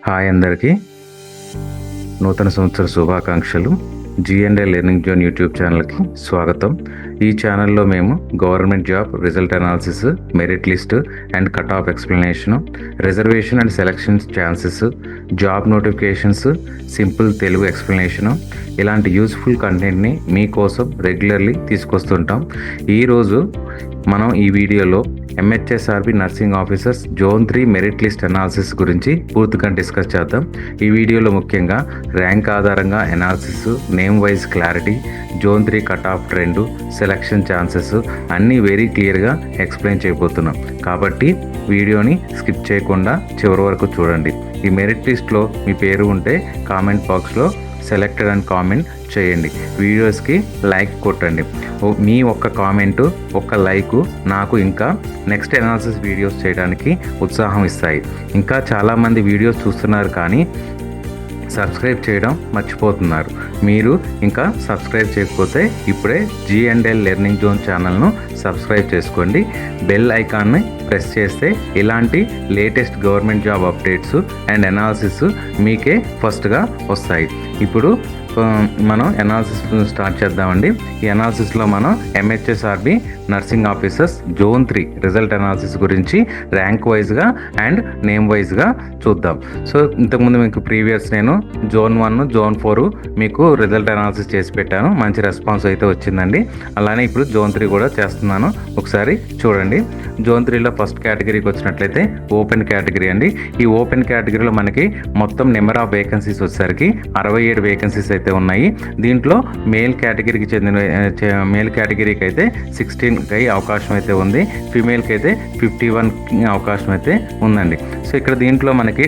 Hi అందరికీ నూతన సంవత్సర శుభాకాంక్షలు. G&L లెర్నింగ్ జోన్ యూట్యూబ్ ఛానల్కి స్వాగతం. ఈ ఛానల్లో మేము government job result analysis, merit list and cut off explanation, reservation and selections chances, job notifications, simple Telugu explanation ఇలాంటి యూస్ఫుల్ కంటెంట్ని మీకోసం రెగ్యులర్లీ తీసుకొస్తుంటాం. ఈరోజు మనం ఈ వీడియోలో MHSRB nursing officers zone 3 merit list analysis గురించి పూర్తిగా డిస్కస్ చేద్దాం. ఈ వీడియోలో ముఖ్యంగా ర్యాంక్ ఆధారంగా analysis, name wise clarity, zone 3 cut off trend, selection chances అన్నీ వెరీ క్లియర్గా ఎక్స్ప్లెయిన్ చేయబోతున్నాం. కాబట్టి వీడియోని స్కిప్ చేయకుండా చివరి వరకు చూడండి. ఈ మెరిట్ లిస్ట్లో మీ పేరు ఉంటే కామెంట్ బాక్స్లో సెలెక్టెడ్ అని కామెంట్ చేయండి. వీడియోస్కి లైక్ కొట్టండి. మీ ఒక్క కామెంటు, ఒక్క లైకు నాకు ఇంకా నెక్స్ట్ అనాలిసిస్ వీడియోస్ చేయడానికి ఉత్సాహం ఇస్తాయి. ఇంకా చాలామంది వీడియోస్ చూస్తున్నారు కానీ సబ్స్క్రైబ్ చేయడం మర్చిపోతున్నారు. మీరు ఇంకా సబ్స్క్రైబ్ చేయకపోతే ఇప్పుడే G&L లెర్నింగ్ జోన్ ఛానల్ను సబ్స్క్రైబ్ చేసుకోండి. బెల్ ఐకాన్ని ప్రెస్ చేస్తే ఇలాంటి latest government job updates and analysis మీకే ఫస్ట్గా వస్తాయి. ఇప్పుడు మనం అనాలిసిస్ స్టార్ట్ చేద్దామండి. ఈ అనాలిసిస్లో మనం MHSRB nursing officers zone 3 result analysis గురించి ర్యాంక్ వైజ్గా అండ్ నేమ్ వైజ్గా చూద్దాం. సో ఇంతకుముందు మీకు ప్రీవియస్ నేను జోన్ 1, జోన్ 4 మీకు రిజల్ట్ అనాలిసిస్ చేసి పెట్టాను. మంచి రెస్పాన్స్ అయితే వచ్చిందండి. అలానే ఇప్పుడు జోన్ 3 కూడా చేస్తున్నాను. ఒకసారి చూడండి. జోన్ 3లో ఫస్ట్ కేటగిరీకి వచ్చినట్లయితే ఓపెన్ కేటగిరీ అండి. ఈ ఓపెన్ కేటగిరీలో మనకి మొత్తం నెంబర్ ఆఫ్ వేకెన్సీస్ వచ్చేసరికి 67 వేకెన్సీస్ అయితే ఉన్నాయి. దీంట్లో మేల్ కేటగిరీకి అయితే 16కి అవకాశం అయితే ఉంది. ఫీమేల్కి అయితే 51 అవకాశం అయితే ఉందండి. సో ఇక్కడ దీంట్లో మనకి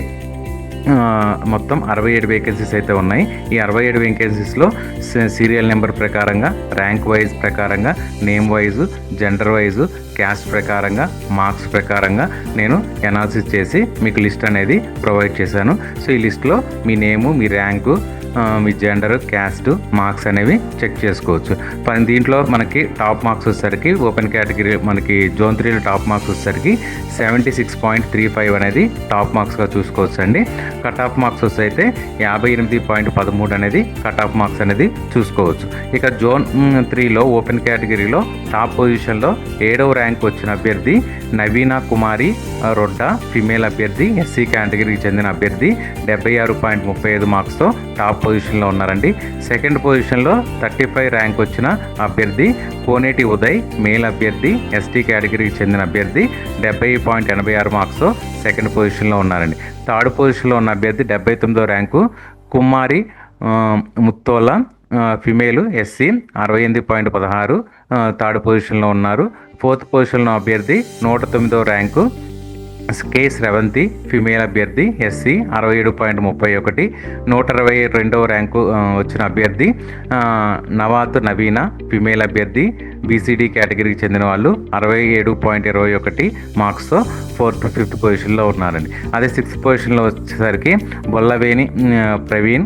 మొత్తం 67 వేకెన్సీస్ అయితే ఉన్నాయి. ఈ 67 వేకెన్సీస్లో సీరియల్ నెంబర్ ప్రకారంగా, ర్యాంక్ వైజ్ ప్రకారంగా, name wise, gender wise, caste ప్రకారంగా, మార్క్స్ ప్రకారంగా నేను అనాలిసిస్ చేసి మీకు లిస్ట్ అనేది ప్రొవైడ్ చేశాను. సో ఈ లిస్ట్లో మీ నేము, మీ ర్యాంకు, మీ జెండర్, క్యాస్ట్, మార్క్స్ అనేవి చెక్ చేసుకోవచ్చు. దీంట్లో మనకి టాప్ మార్క్స్ వచ్చేసరికి ఓపెన్ కేటగిరీ మనకి జోన్ 3లో టాప్ మార్క్స్ వచ్చేసరికి 76.35 అనేది టాప్ మార్క్స్గా చూసుకోవచ్చు అండి. కట్ ఆఫ్ మార్క్స్ వస్తే అయితే 58.13 అనేది కట్ ఆఫ్ మార్క్స్ అనేది చూసుకోవచ్చు. ఇక జోన్ 3లో ఓపెన్ కేటగిరీలో టాప్ పొజిషన్లో 7వ ర్యాంక్ వచ్చిన అభ్యర్థి నవీనా కుమారి రొడ్డా, ఫిమేల్ అభ్యర్థి, SC కేటగిరీకి చెందిన అభ్యర్థి 76.35 మార్క్స్తో టాప్ పొజిషన్లో ఉన్నారండి. సెకండ్ పొజిషన్లో 35 ర్యాంక్ వచ్చిన అభ్యర్థి కోనేటి ఉదయ్, మేల్ అభ్యర్థి, ST కేటగిరీకి చెందిన అభ్యర్థి 70.86 మార్క్స్తో సెకండ్ పొజిషన్లో ఉన్నారండి. థర్డ్ పొజిషన్లో ఉన్న అభ్యర్థి 79వ ర్యాంకు కుమారి ముత్తోలా, ఫిమేలు, SC 68.16 థర్డ్ పొజిషన్లో ఉన్నారు. ఫోర్త్ పొజిషన్లో అభ్యర్థి 109వ ర్యాంకు K శ్రవంతి, ఫిమేల్ అభ్యర్థి, SC 67.31. 122వ ర్యాంకు వచ్చిన అభ్యర్థి నవాత్ నవీనా, ఫిమేల్ అభ్యర్థి, BCD కేటగిరీకి చెందిన వాళ్ళు 67.21 మార్క్స్తో 4th, 5th పొజిషన్లో ఉన్నారండి. అదే 6th పొజిషన్లో వచ్చేసరికి బొల్లవేణి ప్రవీణ్,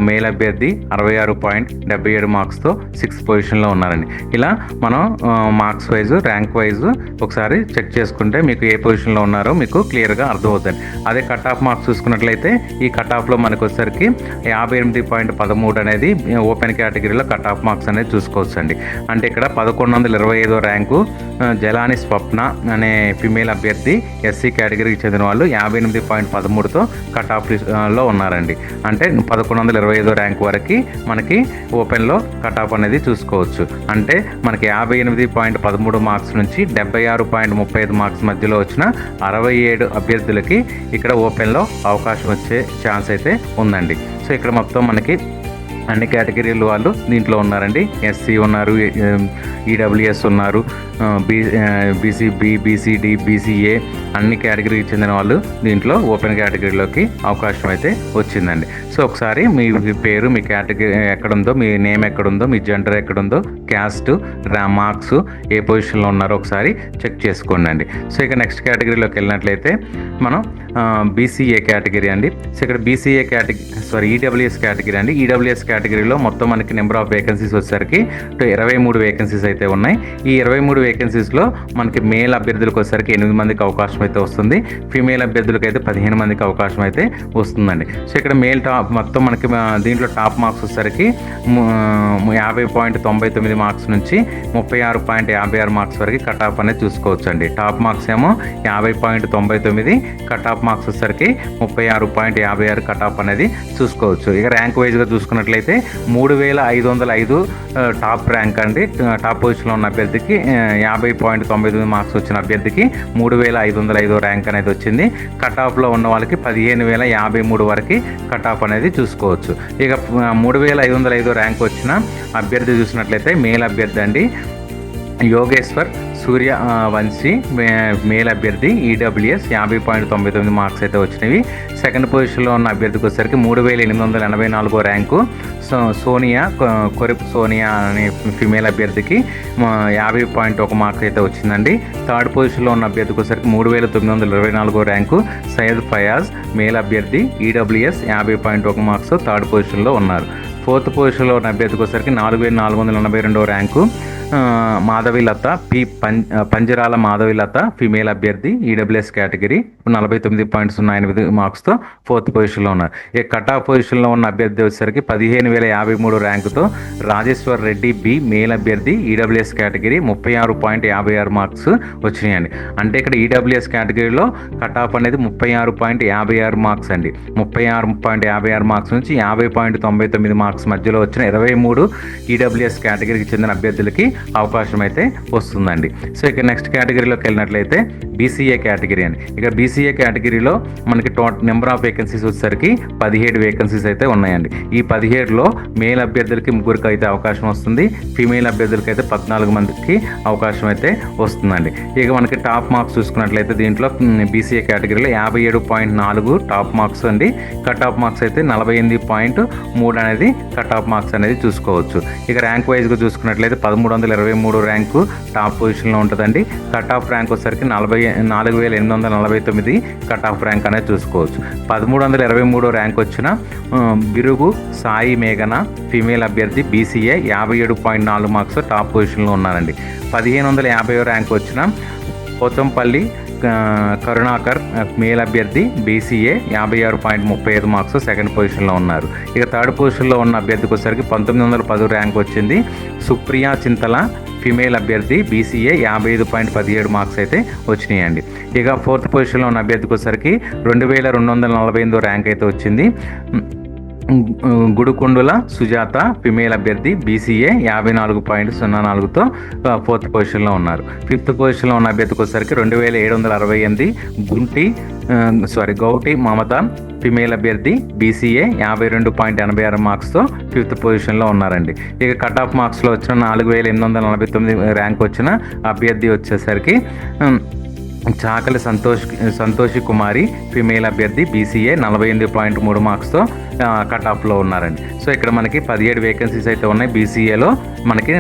మేల్ అభ్యర్థి 66.77 మార్క్స్తో 6th పొజిషన్లో ఉన్నారండి. ఇలా మనం మార్క్స్ వైజ్, ర్యాంక్ వైజ్ ఒకసారి చెక్ చేసుకుంటే మీకు ఏ పొజిషన్లో ఉన్నారో మీకు క్లియర్గా అర్థమవుతుంది. అదే కట్ ఆఫ్ మార్క్స్ చూసుకున్నట్లయితే ఈ కట్ ఆఫ్లో మనకు వచ్చేసరికి 58.13 అనేది ఓపెన్ కేటగిరీలో కట్ ఆఫ్ మార్క్స్ అనేది చూసుకోవచ్చు అండి. అంటే ఇక్కడ 1125వ ర్యాంకు జలాని స్వప్న అనే ఫిమేల్ అభ్యర్థి, SC కేటగిరీకి చెందిన వాళ్ళు 58.13తో కట్ ఆఫ్లో ఉన్నారండి. అంటే 1125వ ర్యాంక్ వరకు మనకి ఓపెన్లో కట్ ఆఫ్ అనేది చూసుకోవచ్చు. అంటే మనకి 58.13 మార్క్స్ నుంచి 76.35 మార్క్స్ మధ్యలో వచ్చిన 67 అభ్యర్థులకి ఇక్కడ ఓపెన్లో అవకాశం వచ్చే ఛాన్స్ అయితే ఉందండి. సో ఇక్కడ మొత్తం మనకి అన్ని కేటగిరీలు వాళ్ళు దీంట్లో ఉన్నారండి. SC ఉన్నారు, EWS ఉన్నారు, BCB, BCD, BCA అన్ని కేటగిరీకి చెందిన వాళ్ళు దీంట్లో ఓపెన్ కేటగిరీలోకి అవకాశం అయితే వచ్చిందండి. సో ఒకసారి మీ పేరు, మీ కేటగిరీ ఎక్కడుందో, మీ నేమ్ ఎక్కడుందో, మీ జెండర్ ఎక్కడుందో, క్యాస్ట్, మార్క్స్ ఏ పొజిషన్లో ఉన్నారో ఒకసారి చెక్ చేసుకోండి అండి. సో ఇక నెక్స్ట్ కేటగిరీలోకి వెళ్ళినట్లయితే మనం BCA కేటగిరీ అండి. సో ఇక్కడ BCA EWS కేటగిరీ అండి. EWS కేటగిరీలో మొత్తం మనకి నెంబర్ ఆఫ్ వేకెన్సీస్ వచ్చేసరికి 23 వేకెన్సీస్ అయితే ఉన్నాయి. ఈ 23 వేకెన్సీస్లో మనకి మేల్ అభ్యర్థులకు వచ్చేసరికి 8 మందికి అవకాశం అయితే వస్తుంది. ఫీమేల్ అభ్యర్థులకు అయితే 15 మందికి అవకాశం అయితే వస్తుందండి. సో ఇక్కడ మేల్ టాప్ మొత్తం మనకి దీంట్లో టాప్ మార్క్స్ వచ్చేసరికి 50.99 మార్క్స్ నుంచి 36.56 మార్క్స్ వరకు కట్ ఆఫ్ అనేది చూసుకోవచ్చు అండి. టాప్ మార్క్స్ ఏమో 50.99, కట్ ఆఫ్ మార్క్స్ వచ్చేసరికి 36.56 కట్ ఆఫ్ అనేది చూసుకోవచ్చు. ఇక ర్యాంక్ వైజ్గా చూసుకున్నట్లయితే 3505 టాప్ ర్యాంక్ అండి. టాప్ పొజిషన్లో ఉన్న అభ్యర్థికి 50.99 మార్క్స్ వచ్చిన అభ్యర్థికి 3505 ర్యాంక్ అనేది వచ్చింది. కట్ ఆఫ్లో ఉన్న వాళ్ళకి 15053 వరకు కట్ ఆఫ్ అనేది చూసుకోవచ్చు. ఇక 3505 ర్యాంక్ వచ్చిన అభ్యర్థి చూసినట్లయితే మేల్ అభ్యర్థి అండి యోగేశ్వర్ సూర్య వంశీ మేల్ అభ్యర్థి ఈడబ్ల్యూఎస్ 50.99 మార్క్స్ అయితే వచ్చినవి. సెకండ్ పొజిషన్లో ఉన్న అభ్యర్థికి వచ్చేసరికి 3884 ర్యాంకు సోనియా కొరెప్ సోనియా అనే ఫిమేల్ అభ్యర్థికి 50.1 మార్క్స్ అయితే వచ్చిందండి. థర్డ్ పొజిషన్లో ఉన్న అభ్యర్థికి వచ్చేసరికి 3924 ర్యాంకు సయ్యద్ ఫయాజ్ మేల్ అభ్యర్థి ఈడబ్ల్యూఎస్ 50.1 మార్క్స్ థర్డ్ పొజిషన్లో ఉన్నారు. ఫోర్త్ పొజిషన్లో ఉన్న అభ్యర్థికి వచ్చేసరికి 4482 ర్యాంకు మాధవిలత పంజరాల మాధవిలత ఫీమేల్ అభ్యర్థి ఈడబ్ల్యూఎస్ కేటగిరీ 49.08 మార్క్స్తో ఫోర్త్ పొజిషన్లో ఉన్నారు. ఈ కట్ ఆఫ్ పొజిషన్లో ఉన్న అభ్యర్థి వచ్చేసరికి 15053 ర్యాంకుతో రాజేశ్వర్ రెడ్డి బి మేల్ అభ్యర్థి ఈడబ్ల్యూఎస్ కేటగిరీ 36.56 మార్క్స్ వచ్చినాయండి. అంటే ఇక్కడ ఈడబ్ల్యూఎస్ కేటగిరీలో కట్ ఆఫ్ అనేది 36.56 మార్క్స్ అండి. 36.56 మార్క్స్ నుంచి 50.99 మార్క్స్ మధ్యలో వచ్చిన 23 ఈడబ్ల్యూఎస్ కేటగిరీకి చెందిన అభ్యర్థులకి అవకాశం అయితే వస్తుందండి. సో ఇక నెక్స్ట్ కేటగిరీలోకి వెళ్ళినట్లయితే బీసీఏ కేటగిరీ అని. ఇక బీసీఏ కేటగిరీలో మనకి టోటల్ నెంబర్ ఆఫ్ వేకెన్సీస్ వచ్చేసరికి 17 వేకెన్సీస్ అయితే ఉన్నాయండి. ఈ 17లో మేల్ అభ్యర్థులకి 3కి అయితే అవకాశం వస్తుంది. ఫీమేల్ అభ్యర్థులకి అయితే 14 మందికి అవకాశం అయితే వస్తుందండి. ఇక మనకి టాప్ మార్క్స్ చూసుకున్నట్లయితే దీంట్లో బీసీఏ కేటగిరీలో 57.4 టాప్ మార్క్స్ అండి. కట్ ఆఫ్ మార్క్స్ అయితే 48.3 అనేది కట్ ఆఫ్ మార్క్స్ అనేది చూసుకోవచ్చు. ఇక ర్యాంక్ వైజ్గా చూసుకున్నట్లయితే 1323 ర్యాంకు టాప్ పొజిషన్లో ఉంటుందండి. కట్ ఆఫ్ ర్యాంక్ వచ్చేసరికి 4849 కట్ ఆఫ్ ర్యాంక్ అనేది చూసుకోవచ్చు. 1323 ర్యాంక్ వచ్చిన బిరుగు సాయి మేఘన ఫీమేల్ అభ్యర్థి బీసీఏ 57.4 మార్క్స్ టాప్ పొజిషన్లో ఉన్నారండి. 1550 ర్యాంక్ వచ్చిన పోతంపల్లి కరుణాకర్ మేల్ అభ్యర్థి బీసీఏ 56.35 మార్క్స్ సెకండ్ పొజిషన్లో ఉన్నారు. ఇక థర్డ్ పొజిషన్లో ఉన్న అభ్యర్థికి వచ్చేసరికి 1910 ర్యాంక్ వచ్చింది. సుప్రియా చింతల ఫీమేల్ అభ్యర్థి బీసీఏ 55.17 మార్క్స్ అయితే వచ్చినాయండి. ఇక ఫోర్త్ పొజిషన్లో ఉన్న అభ్యర్థికి వచ్చేసరికి 2248 ర్యాంక్ అయితే వచ్చింది. గుడుకొండుల సుజాత ఫిమేల్ అభ్యర్థి బీసీఏ 54.04తో ఫోర్త్ పొజిషన్లో ఉన్నారు. ఫిఫ్త్ పొజిషన్లో ఉన్న అభ్యర్థికి వచ్చేసరికి 2768 గౌటి మమత ఫిమేల్ అభ్యర్థి బీసీఏ 52.86 మార్క్స్తో ఫిఫ్త్ పొజిషన్లో ఉన్నారండి. ఇక కట్ ఆఫ్ మార్క్స్లో వచ్చిన 4849 ర్యాంక్ వచ్చిన అభ్యర్థి వచ్చేసరికి చాకలి సంతోషి కుమారి ఫిమేల్ అభ్యర్థి బీసీఏ 48.3 మార్క్స్తో కట్ ఆఫ్లో ఉన్నారండి. సో ఇక్కడ మనకి 17 వేకెన్సీస్ అయితే ఉన్నాయి. బీసీఏలో మనకి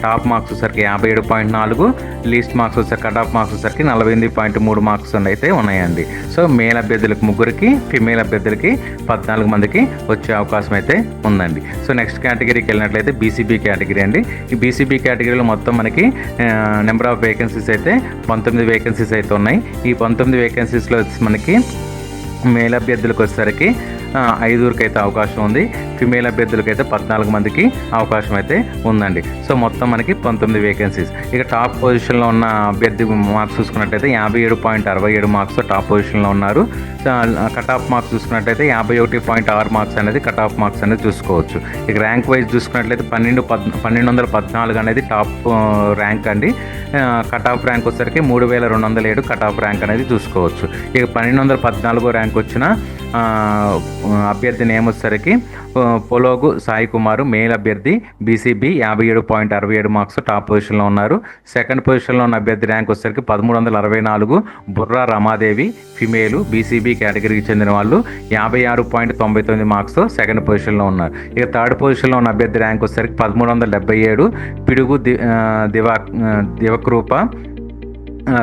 టాప్ మార్క్స్ వచ్చేసరికి 57.4, లీస్ట్ మార్క్స్ వచ్చేసరికి కట్ ఆఫ్ మార్క్స్ వచ్చేసరికి 48.3 మార్క్స్ అయితే ఉన్నాయండి. సో మేల్ అభ్యర్థులకు 3కి, ఫిమేల్ అభ్యర్థులకి 14 మందికి వచ్చే అవకాశం అయితే ఉందండి. సో నెక్స్ట్ కేటగిరీకి వెళ్ళినట్లయితే బీసీబీ కేటగిరీ అండి. ఈ బీసీబీ కేటగిరీలో మొత్తం మనకి నెంబర్ ఆఫ్ వేకెన్సీస్ అయితే 19 వేకెన్సీస్ అయితే ఉన్నాయి. ఈ 19 వేకెన్సీస్లో మనకి మేల్ అభ్యర్థులకు వచ్చేసరికి 5కి అయితే అవకాశం ఉంది. ఫిమేల్ అభ్యర్థులకు అయితే 14 మందికి అవకాశం అయితే ఉందండి. సో మొత్తం మనకి 19 వేకెన్సీస్. ఇక టాప్ పొజిషన్లో ఉన్న అభ్యర్థి మార్క్స్ చూసుకున్నట్టయితే 57.67 మార్క్స్ టాప్ పొజిషన్లో ఉన్నారు. కట్ ఆఫ్ మార్క్స్ చూసుకున్నట్టయితే 51.6 మార్క్స్ అనేది కట్ ఆఫ్ మార్క్స్ అనేది చూసుకోవచ్చు. ఇక ర్యాంక్ వైజ్ చూసుకున్నట్లయితే 1214 అనేది టాప్ ర్యాంక్ అండి. కట్ ఆఫ్ ర్యాంక్ వచ్చేసరికి 3207 కట్ ఆఫ్ ర్యాంక్ అనేది చూసుకోవచ్చు. ఇక 1214 ర్యాంక్ వచ్చిన అభ్యర్థి నేమ్ వచ్చేసరికి పొలోగు సాయి కుమార్ మేల్ అభ్యర్థి బీసీబీ 57.67 మార్క్స్ టాప్ పొజిషన్లో ఉన్నారు. సెకండ్ పొజిషన్లో ఉన్న అభ్యర్థి ర్యాంక్ వచ్చేసరికి 1364 బుర్రా రమాదేవి ఫిమేలు బీసీబీ కేటగిరీకి చెందిన వాళ్ళు 56.99 మార్క్స్తో సెకండ్ పొజిషన్లో ఉన్నారు. ఇక థర్డ్ పొజిషన్లో ఉన్న అభ్యర్థి ర్యాంక్ వచ్చేసరికి 1377 పిడుగు దివక్రూప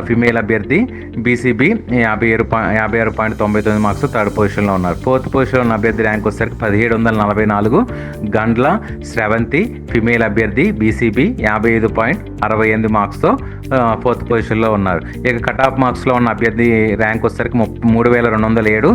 ఫిమేల్ అభ్యర్థి బీసీబీ 56.99 మార్క్స్ థర్డ్ పొజిషన్లో ఉన్నారు. ఫోర్త్ పొజిషన్లో ఉన్న అభ్యర్థి ర్యాంక్ వచ్చేసరికి 1744 గండ్ల శ్రవంతి ఫిమేల్ అభ్యర్థి బీసీబీ 55.68 మార్క్స్తో ఫోర్త్ పొజిషన్లో ఉన్నారు. ఇక కట్ ఆఫ్ మార్క్స్లో ఉన్న అభ్యర్థి ర్యాంక్ వచ్చేసరికి 32,207.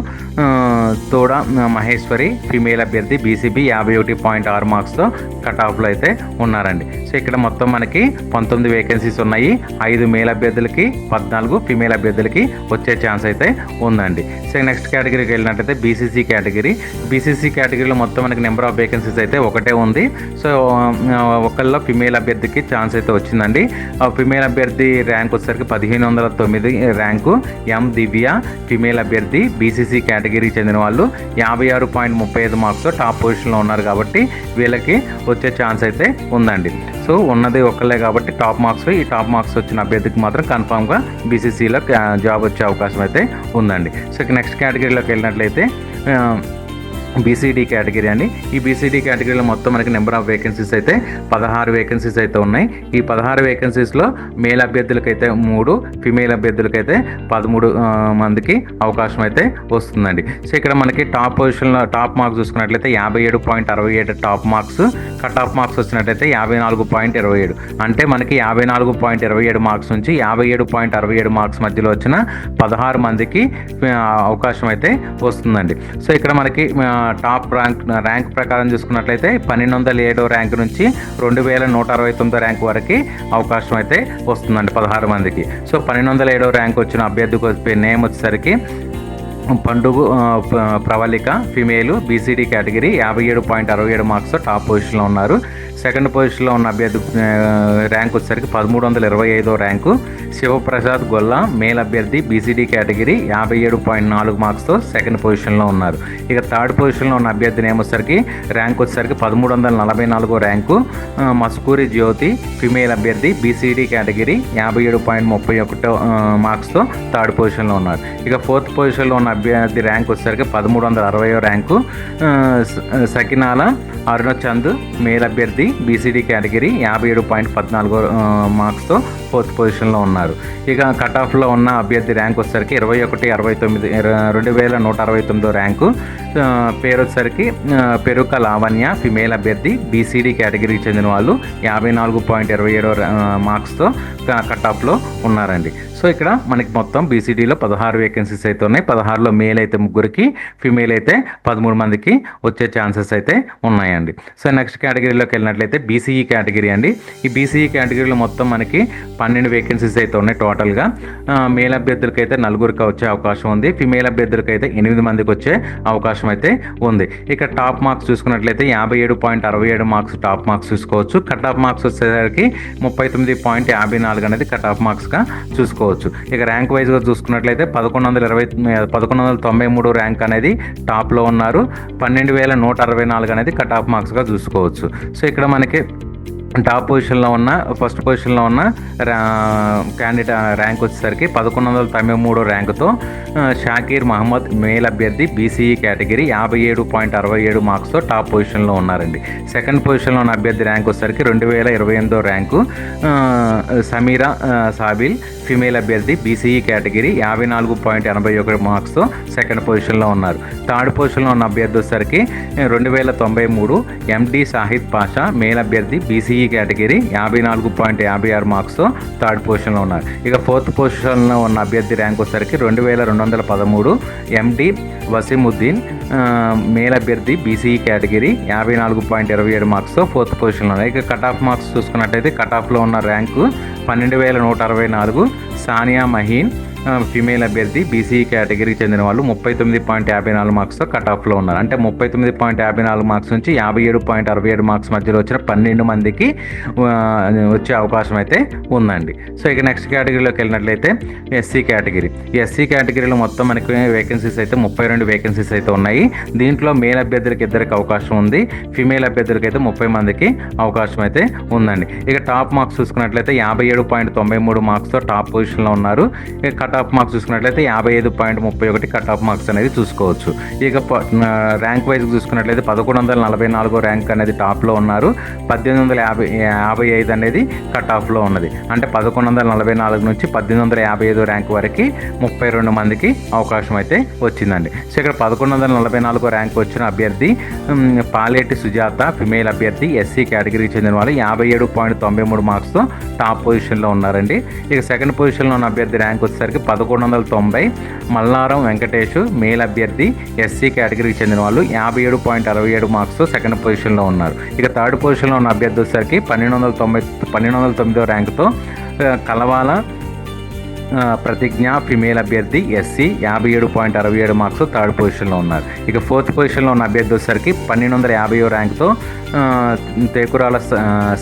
తోడ మహేశ్వరి ఫీమేల్ అభ్యర్థి బీసీబీ 51.6 మార్క్స్తో కట్ ఆఫ్లో అయితే ఉన్నారండి. సో ఇక్కడ మొత్తం మనకి 19 వేకెన్సీస్ ఉన్నాయి. 5 మేల్ అభ్యర్థులకి, 14 ఫీమేల్ అభ్యర్థులకి వచ్చే ఛాన్స్ అయితే ఉందండి. సో నెక్స్ట్ కేటగిరీకి వెళ్ళినట్టయితే బీసీసీ కేటగిరీ. బీసీసీ కేటగిరీలో మొత్తం మనకి నెంబర్ ఆఫ్ వేకెన్సీస్ అయితే ఒకటే ఉంది. సో ఒకళ్ళ ఫిమేల్ అభ్యర్థికి ఛాన్స్ అయితే వచ్చిందండి. ఫిమేల్ అభ్యర్థి ర్యాంక్ వచ్చేసరికి 1509 ర్యాంకు. ఎం దివ్య ఫిమేల్ అభ్యర్థి బీసీసీ కేటగిరీకి చెందిన వాళ్ళు 56.35 మార్క్స్ టాప్ పొజిషన్లో ఉన్నారు కాబట్టి వీళ్ళకి వచ్చే ఛాన్స్ అయితే ఉందండి. సో ఉన్నది ఒక్కళ్ళే కాబట్టి టాప్ మార్క్స్, ఈ టాప్ మార్క్స్ వచ్చిన అభ్యర్థికి మాత్రం కన్ఫామ్గా బీసీసీలో జాబ్ వచ్చే అవకాశం అయితే ఉందండి. సో నెక్స్ట్ కేటగిరీలోకి వెళ్ళినట్లయితే బీసీడీ కేటగిరీ అండి. ఈ బీసీడీ కేటగిరీలో మొత్తం మనకి నెంబర్ ఆఫ్ వేకెన్సీస్ అయితే 16 వేకెన్సీస్ అయితే ఉన్నాయి. ఈ 16 వేకెన్సీస్లో మేల్ అభ్యర్థులకైతే 3, ఫిమేల్ అభ్యర్థులకైతే 13 మందికి అవకాశం అయితే వస్తుందండి. సో ఇక్కడ మనకి టాప్ పొజిషన్లో టాప్ మార్క్స్ చూసుకున్నట్లయితే 57.67 top marks, cut off marks వచ్చినట్లయితే 54.27. అంటే మనకి 54.27 మార్క్స్ నుంచి 57.67 మార్క్స్ మధ్యలో వచ్చిన 16 మందికి అవకాశం అయితే వస్తుందండి. సో ఇక్కడ మనకి టాప్ ర్యాంక్ ప్రకారం చూసుకున్నట్లయితే 1207 ర్యాంక్ నుంచి 2169 ర్యాంక్ వరకు అవకాశం అయితే వస్తుందండి 16 మందికి. సో 1207 ర్యాంక్ వచ్చిన అభ్యర్థికి నేమ్ వచ్చేసరికి Panduga Pravalika female BCD category 57.67 marks top పొజిషన్లో ఉన్నారు. సెకండ్ పొజిషన్లో ఉన్న అభ్యర్థి ర్యాంక్ వచ్చేసరికి 1325 ర్యాంకు. శివప్రసాద్ గొల్ల మేల్ అభ్యర్థి బీసీడీ కేటగిరీ 57.4 మార్క్స్తో సెకండ్ పొజిషన్లో ఉన్నారు. ఇక థర్డ్ పొజిషన్లో ఉన్న అభ్యర్థి నేమ్ వచ్చేసరికి ర్యాంక్ వచ్చేసరికి 1344 ర్యాంకు. మస్కూరి జ్యోతి ఫిమేల్ అభ్యర్థి బీసీడీ కేటగిరీ 57.31 మార్క్స్తో థర్డ్ పొజిషన్లో ఉన్నారు. ఇక ఫోర్త్ పొజిషన్లో ఉన్న అభ్యర్థి ర్యాంక్ వచ్చేసరికి 1360 ర్యాంకు. సకినాల అరుణచంద్ మేల్ అభ్యర్థి బీసీడీ కేటగిరీ 57.14 మార్క్స్తో ఫోర్త్ పొజిషన్లో ఉన్నారు. ఇక కట్ ఆఫ్లో ఉన్న అభ్యర్థి ర్యాంక్ వచ్చేసరికి 2169 ర్యాంకు. పేరు వచ్చేసరికి పెరుక లావణ్య ఫిమేల్ అభ్యర్థి బీసీడీ కేటగిరీకి చెందిన వాళ్ళు 54.27 మార్క్స్తో కట్ ఆఫ్లో ఉన్నారండి. సో ఇక్కడ మనకి మొత్తం బీసీడీలో 16 వేకెన్సీస్ అయితే ఉన్నాయి. 16లో మేల్ అయితే 3కి, ఫిమేల్ అయితే 13 మందికి వచ్చే ఛాన్సెస్ అయితే ఉన్నాయండి. సో నెక్స్ట్ కేటగిరీలోకి వెళ్ళినట్లయితే బీసీఈ కేటగిరీ అండి. ఈ బీసీఈ కేటగిరీలో మొత్తం మనకి 12 వేకెన్సీస్ అయితే ఉన్నాయి టోటల్గా. మేల్ అభ్యర్థులకి అయితే 4కి వచ్చే అవకాశం ఉంది. ఫిమేల్ అభ్యర్థులకి అయితే 8 మందికి వచ్చే అవకాశం అయితే ఉంది. ఇక టాప్ మార్క్స్ చూసుకున్నట్లయితే 57.67 మార్క్స్ టాప్ మార్క్స్ చూసుకోవచ్చు. కట్ ఆఫ్ మార్క్స్ వచ్చేసరికి 39.54 అనేది కట్ ఆఫ్ మార్క్స్గా చూసుకోవచ్చు. ఇక ర్యాంక్ వైజ్గా చూసుకున్నట్లయితే 1193 ర్యాంక్ అనేది టాప్లో ఉన్నారు. 12,164 అనేది కట్ ఆఫ్ మార్క్స్గా చూసుకోవచ్చు. సో ఇక్కడ మనకి టాప్ పొజిషన్లో ఉన్న ఫస్ట్ పొజిషన్లో ఉన్న క్యాండిడేట్ ర్యాంక్ వచ్చేసరికి 1193 ర్యాంకుతో షాకీర్ మహమ్మద్ మేల్ అభ్యర్థి బీసీఈ కేటగిరీ 57.67 మార్క్స్తో టాప్ పొజిషన్లో ఉన్నారండి. సెకండ్ పొజిషన్లో ఉన్న అభ్యర్థి ర్యాంక్ వచ్చేసరికి 2028 ర్యాంకు. సమీరా సాబిల్ ఫిమేల్ అభ్యర్థి బీసీఈ కేటగిరీ 54.81 మార్క్స్తో సెకండ్ పొజిషన్లో ఉన్నారు. థర్డ్ పొజిషన్లో ఉన్న అభ్యర్థి వచ్చేసరికి 2093 ఎండి షాహిద్ పాషా మేల్ అభ్యర్థి బీసీఈ కేటగిరీ 54.56 మార్క్స్తో థర్డ్ పొజిషన్లో ఉన్నారు. ఇక ఫోర్త్ పొజిషన్లో ఉన్న అభ్యర్థి ర్యాంక్ వచ్చేసరికి 2213 ఎండి వసీముద్దీన్ మేల్ అభ్యర్థి బీసీఈ కేటగిరీ 54.27 మార్క్స్తో ఫోర్త్ పొజిషన్లో ఉన్నారు. ఇక కట్ ఆఫ్ మార్క్స్ చూసుకున్నట్టయితే కట్ ఆఫ్లో ఉన్న ర్యాంకు 12,164. సానియా మహీన్ ఫీమేల్ అభ్యర్థి బీసీఈ కేటగిరీకి చెందిన వాళ్ళు 39.54 మార్క్స్తో కట్ ఆఫ్లో ఉన్నారు. అంటే 39.54 మార్క్స్ నుంచి 57.67 మార్క్స్ మధ్యలో వచ్చిన 12 మందికి వచ్చే అవకాశం అయితే ఉందండి. సో ఇక నెక్స్ట్ కేటగిరీలోకి వెళ్ళినట్లయితే ఎస్సీ కేటగిరీ. ఈ ఎస్సీ కేటగిరీలో మొత్తం మనకి వేకెన్సీస్ అయితే 32 వేకెన్సీస్ అయితే ఉన్నాయి. దీంట్లో మేల్ అభ్యర్థులకి 2కి అవకాశం ఉంది. ఫీమేల్ అభ్యర్థులకి అయితే 30 మందికి అవకాశం అయితే ఉందండి. ఇక టాప్ మార్క్స్ చూసుకున్నట్లయితే 57.93 మార్క్స్తో టాప్ పొజిషన్లో ఉన్నారు. ఇక కట్ కట్ ఆఫ్ మార్క్స్ చూసుకున్నట్లయితే 55.31 కట్ ఆఫ్ మార్క్స్ అనేది చూసుకోవచ్చు. ఇక ర్యాంక్ వైజ్ చూసుకున్నట్లయితే 1144 ర్యాంక్ అనేది టాప్లో ఉన్నారు. 1855 అనేది కట్ ఆఫ్లో ఉన్నది. అంటే 1144 నుంచి 1855 ర్యాంక్ వరకు 32 మందికి అవకాశం అయితే వచ్చిందండి. సో ఇక్కడ 1144 ర్యాంక్ వచ్చిన అభ్యర్థి పాలేటి సుజాత ఫిమేల్ అభ్యర్థి ఎస్సీ కేటగిరీకి చెందిన వాళ్ళు 57.93 మార్క్స్తో టాప్ పొజిషన్లో ఉన్నారండి. ఇక సెకండ్ పొజిషన్లో ఉన్న అభ్యర్థి ర్యాంక్ వచ్చేసరికి 1190 మల్లారం వెంకటేష్ మేల్ అభ్యర్థి ఎస్సీ కేటగిరీకి చెందిన వాళ్ళు 57.67 మార్క్స్తో సెకండ్ పొజిషన్లో ఉన్నారు. ఇక థర్డ్ పొజిషన్లో ఉన్న అభ్యర్థి వచ్చేసరికి 1209 ర్యాంకుతో కలవాల ప్రతిజ్ఞ ఫిమేల్ అభ్యర్థి ఎస్సీ 57.67 మార్క్స్ థర్డ్ పొజిషన్లో ఉన్నారు. ఇక ఫోర్త్ పొజిషన్లో ఉన్న అభ్యర్థి వచ్చేసరికి 1250 ర్యాంక్తో తేకురాల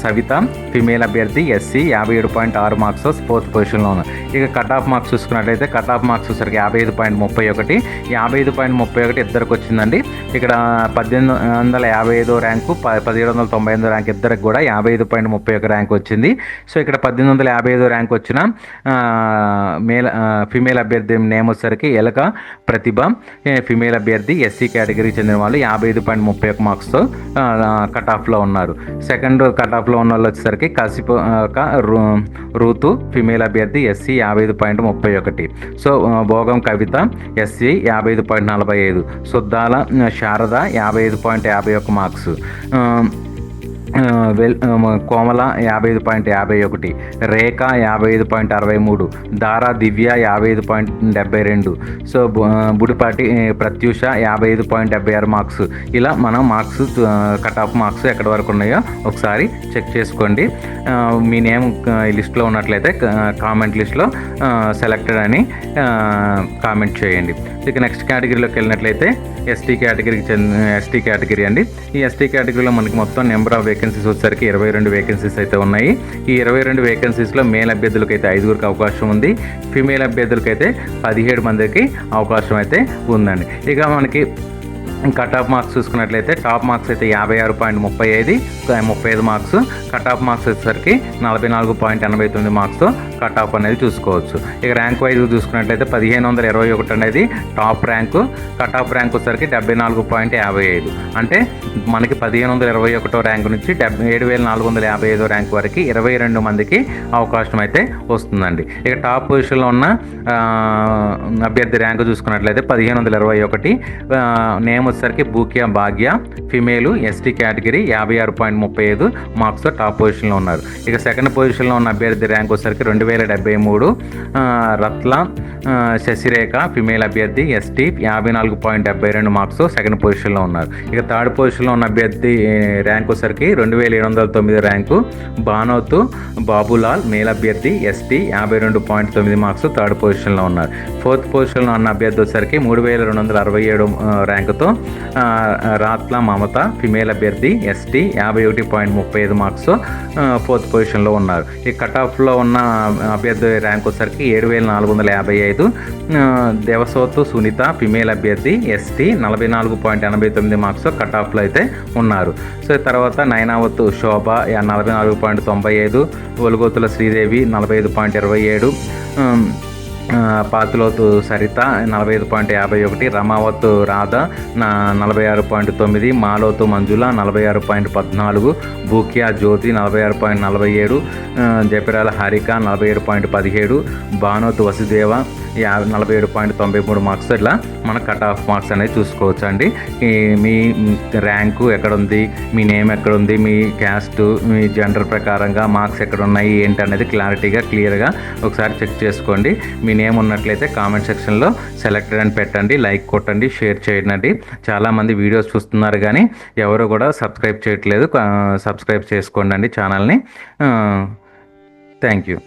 సవిత ఫిమేల్ అభ్యర్థి ఎస్సీ 57.6 మార్క్స్ ఫోర్త్ పొజిషన్లో ఉన్నారు. ఇక కట్ ఆఫ్ మార్క్స్ చూసుకున్నట్లయితే కట్ ఆఫ్ మార్క్స్ వచ్చేసరికి 55.31 ఇద్దరికి వచ్చిందండి. ఇక్కడ 1855 ర్యాంకు 1798 ర్యాంక్ ఇద్దరికి కూడా 55.31 ర్యాంక్ వచ్చింది. సో ఇక్కడ 1855 ర్యాంక్ వచ్చిన ఫిమేల్ అభ్యర్థి నేమ్ వచ్చేసరికి ఎలక ప్రతిభ ఫిమేల్ అభ్యర్థి ఎస్సీ కేటగిరీకి చెందిన వాళ్ళు 55.31 మార్క్స్తో కట్ ఆఫ్లో ఉన్నారు. సెకండ్ కట్ ఆఫ్లో ఉన్న వాళ్ళు వచ్చేసరికి కసిపోక రూతు ఫిమేల్ అభ్యర్థి ఎస్సీ 55.31. సో భోగం కవిత ఎస్సీ 55.45, సుద్దాల శారద 55.51 మార్క్స్, కోమల 55.51, రేఖ 55.63, దారా దివ్య 55.72, సో బుడిపాటి ప్రత్యూష 55.76 మార్క్స్. ఇలా మనం మార్క్స్ కట్ ఆఫ్ మార్క్స్ ఎక్కడి వరకు ఉన్నాయో ఒకసారి చెక్ చేసుకోండి. మీ నేమ్ లిస్ట్లో ఉన్నట్లయితే కామెంట్ లిస్ట్లో సెలెక్టెడ్ అని కామెంట్ చేయండి. ఇక నెక్స్ట్ కేటగిరీలోకి వెళ్ళినట్లయితే ఎస్టీ కేటగిరీ అండి. ఈ ఎస్టీ కేటగిరీలో మనకి మొత్తం నెంబర్ ఆఫ్ వేకెన్సీస్ వచ్చేసరికి 22 వేకెన్సీస్ అయితే ఉన్నాయి. ఈ 22 వేకెన్సీస్లో మేల్ అభ్యర్థులకైతే 5 అవకాశం ఉంది, ఫిమేల్ అభ్యర్థులకైతే 17 మందికి అవకాశం అయితే ఉందండి. ఇక మనకి కట్ ఆఫ్ మార్క్స్ చూసుకున్నట్లయితే టాప్ మార్క్స్ అయితే 56.35 మార్క్స్, కట్ ఆఫ్ మార్క్స్ వచ్చేసరికి 44.89 మార్క్స్తో కట్ ఆఫ్ అనేది చూసుకోవచ్చు. ఇక ర్యాంక్ వైజ్ చూసుకున్నట్లయితే 1521 అనేది top rank, cut off rank వచ్చేసరికి 74.55. అంటే మనకి 1521 ర్యాంక్ నుంచి 7455 ర్యాంక్ వరకు 22 మందికి అవకాశం అయితే వస్తుందండి. ఇక టాప్ పొజిషన్లో ఉన్న అభ్యర్థి ర్యాంకు చూసుకున్నట్లయితే 1521, నేమ్ వచ్చేసరికి బూకియా భాగ్య ఫిమేలు ఎస్టీ కేటగిరీ 56.35 మార్క్స్తో టాప్ పొజిషన్లో ఉన్నారు. ఇక సెకండ్ పొజిషన్లో ఉన్న అభ్యర్థి ర్యాంక్ వచ్చేసరికి 2073, రత్ల శశిరేఖ ఫిమేల్ అభ్యర్థి ఎస్టీ 54.72 మార్క్స్తో సెకండ్ పొజిషన్లో ఉన్నారు. ఇక థర్డ్ పొజిషన్లో ఉన్న అభ్యర్థి ర్యాంక్ వచ్చేసరికి 2709 ర్యాంకు బానోతు బాబులాల్ మేల్ అభ్యర్థి ఎస్టీ 52.9 మార్క్స్ థర్డ్ పొజిషన్లో ఉన్నారు. ఫోర్త్ పొజిషన్లో ఉన్న అభ్యర్థి వచ్చేసరికి 3267 ర్యాంకుతో రాత్ల మమత ఫిమేల్ అభ్యర్థి ఎస్టీ 51.35 మార్క్స్ ఫోర్త్ పొజిషన్లో ఉన్నారు. ఈ కట్ ఆఫ్లో ఉన్న అభ్యర్థి ర్యాంక్ వచ్చేసరికి 7455, దేవసోతు సునీత ఫిమేల్ అభ్యర్థి ఎస్టీ 44.89 మార్క్స్ కట్ ఆఫ్లో అయితే ఉన్నారు. సో తర్వాత నైనావత్ శోభ 44.95, ఒలుగోతుల శ్రీదేవి 45.27, పాతులోతు సరిత 45.51, రమావత్ రాధ 46.9, మాలోతు మంజుల 46.14, బూకియా జ్యోతి 46.47, జపిరాల హారిక 47.17, బానోతు వసుదేవ 47.93 మార్క్స్. ఇట్లా మన కట్ ఆఫ్ మార్క్స్ అనేది చూసుకోవచ్చు అండి. మీ ర్యాంకు ఎక్కడుంది, మీ నేమ్ ఎక్కడుంది, మీ క్యాస్ట్, మీ జెండర్ ప్రకారంగా మార్క్స్ ఎక్కడ ఉన్నాయి ఏంటి అనేది క్లియర్గా ఒకసారి చెక్ చేసుకోండి. మీ నేమ్ ఉన్నట్లయితే కామెంట్ సెక్షన్లో సెలెక్టెడ్ అని పెట్టండి, లైక్ కొట్టండి, షేర్ చేయండి. చాలామంది వీడియోస్ చూస్తున్నారు కానీ ఎవరు కూడా సబ్స్క్రైబ్ చేయట్లేదు. సబ్స్క్రైబ్ చేసుకోండి ఛానల్ని. Thank you.